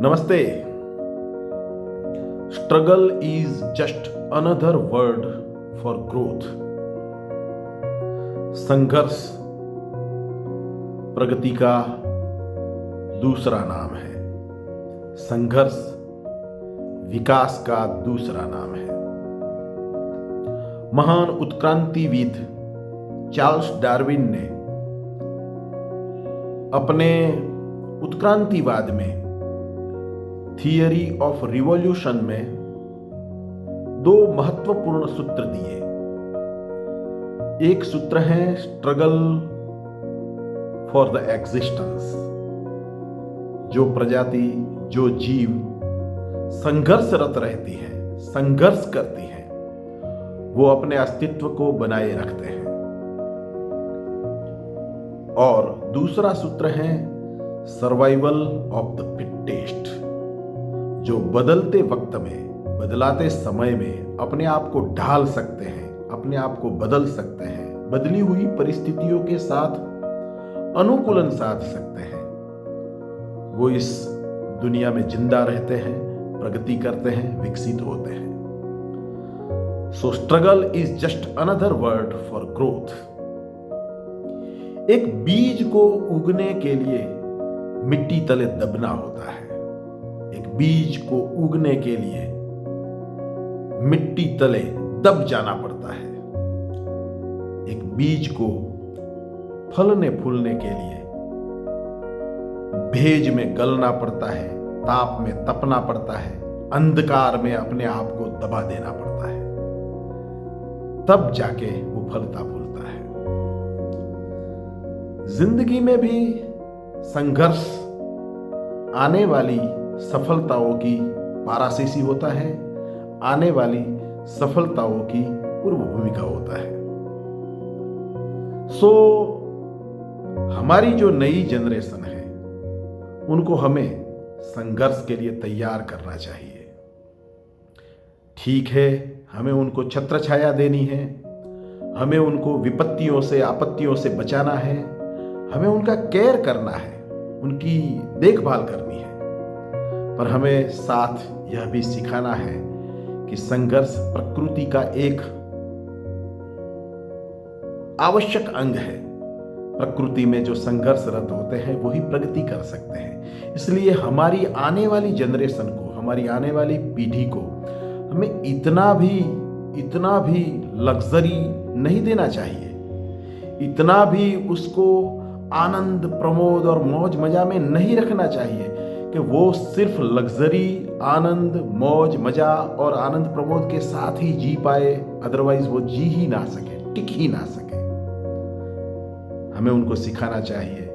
नमस्ते। Struggle is just another word for growth. संघर्ष प्रगति का दूसरा नाम है। संघर्ष विकास का दूसरा नाम है। महान उत्क्रांतिविद चार्ल्स डार्विन ने अपने उत्क्रांतिवाद में थियरी ऑफ रिवॉल्यूशन में दो महत्वपूर्ण सूत्र दिए। एक सूत्र है स्ट्रगल फॉर द एग्जिस्टेंस। जो प्रजाति, जो जीव संघर्षरत रहती है, संघर्ष करती है, वो अपने अस्तित्व को बनाए रखते हैं। और दूसरा सूत्र है सर्वाइवल ऑफ द फिटेस्ट। जो बदलते वक्त में, बदलाते समय में अपने आप को ढाल सकते हैं, अपने आप को बदल सकते हैं, बदली हुई परिस्थितियों के साथ अनुकूलन साध सकते हैं, वो इस दुनिया में जिंदा रहते हैं, प्रगति करते हैं, विकसित होते हैं। सो struggle is just another word for growth. एक बीज को उगने के लिए मिट्टी तले दबना होता है। एक बीज को उगने के लिए मिट्टी तले दब जाना पड़ता है। एक बीज को फलने फूलने के लिए भेज में गलना पड़ता है, ताप में तपना पड़ता है, अंधकार में अपने आप को दबा देना पड़ता है, तब जाके वो फलता फूलता है। जिंदगी में भी संघर्ष आने वाली सफलताओं की पाराशीसी होता है, आने वाली सफलताओं की पूर्व भूमिका होता है। सो हमारी जो नई जनरेशन है, उनको हमें संघर्ष के लिए तैयार करना चाहिए। ठीक है, हमें उनको छत्र छाया देनी है, हमें उनको विपत्तियों से, आपत्तियों से बचाना है, हमें उनका केयर करना है, उनकी देखभाल करनी है, पर हमें साथ यह भी सिखाना है कि संघर्ष प्रकृति का एक आवश्यक अंग है। प्रकृति में जो संघर्षरत होते हैं वही प्रगति कर सकते हैं। इसलिए हमारी आने वाली जनरेशन को, हमारी आने वाली पीढ़ी को हमें इतना भी लग्जरी नहीं देना चाहिए, इतना भी उसको आनंद, प्रमोद और मौज मजा में नहीं रखना चाहिए कि वो सिर्फ लग्जरी, आनंद, मौज मजा और आनंद प्रमोद के साथ ही जी पाए, अदरवाइज वो जी ही ना सके, टिक ही ना सके। हमें उनको सिखाना चाहिए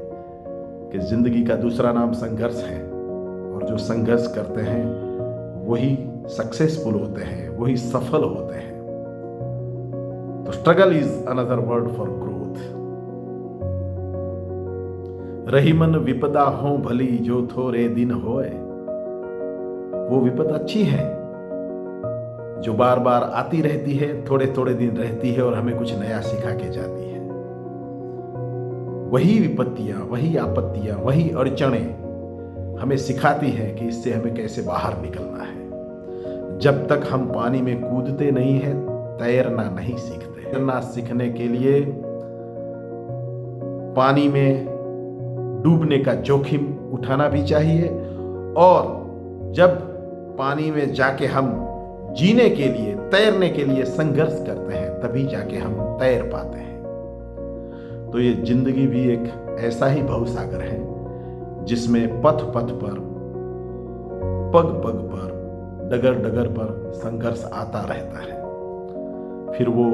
कि जिंदगी का दूसरा नाम संघर्ष है, और जो संघर्ष करते हैं वही सक्सेसफुल होते हैं, वही सफल होते हैं। तो struggle is another word for growth. रही मन विपदा हो भली, जो थोड़े दिन होए। वो विपद अच्छी है जो बार बार आती रहती है, थोड़े थोड़े दिन रहती है और हमें कुछ नया सिखा के जाती है। वही विपत्तियां, वही आपत्तियां, वही अड़चनें हमें सिखाती हैं कि इससे हमें कैसे बाहर निकलना है। जब तक हम पानी में कूदते नहीं हैं, तैरना नहीं सीखते। तैरना सीखने के लिए पानी में डूबने का जोखिम उठाना भी चाहिए, और जब पानी में जाके हम जीने के लिए, तैरने के लिए संघर्ष करते हैं, तभी जाके हम तैर पाते हैं। तो ये जिंदगी भी एक ऐसा ही भवसागर है जिसमें पथ पथ पर, पग पग पर, डगर डगर पर संघर्ष आता रहता है। फिर वो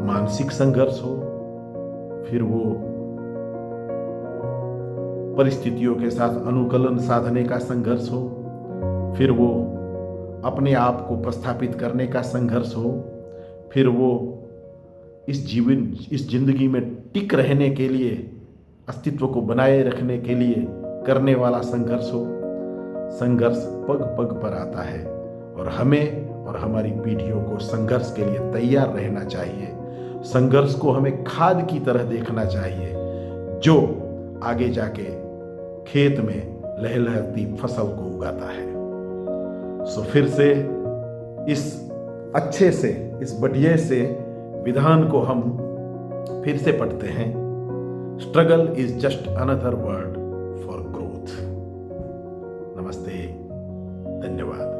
मानसिक संघर्ष हो, फिर वो परिस्थितियों के साथ अनुकूलन साधने का संघर्ष हो, फिर वो अपने आप को प्रस्थापित करने का संघर्ष हो, फिर वो इस जिंदगी में टिक रहने के लिए, अस्तित्व को बनाए रखने के लिए करने वाला संघर्ष हो। संघर्ष पग पग पर आता है, और हमें और हमारी पीढ़ियों को संघर्ष के लिए तैयार रहना चाहिए। संघर्ष को हमें खाद की तरह देखना चाहिए, जो आगे जाके खेत में लहलहाती फसल को उगाता है। सो फिर से इस अच्छे से, इस बढ़िया से विधान को हम फिर से पढ़ते हैं। Struggle is just another word for growth. नमस्ते, धन्यवाद।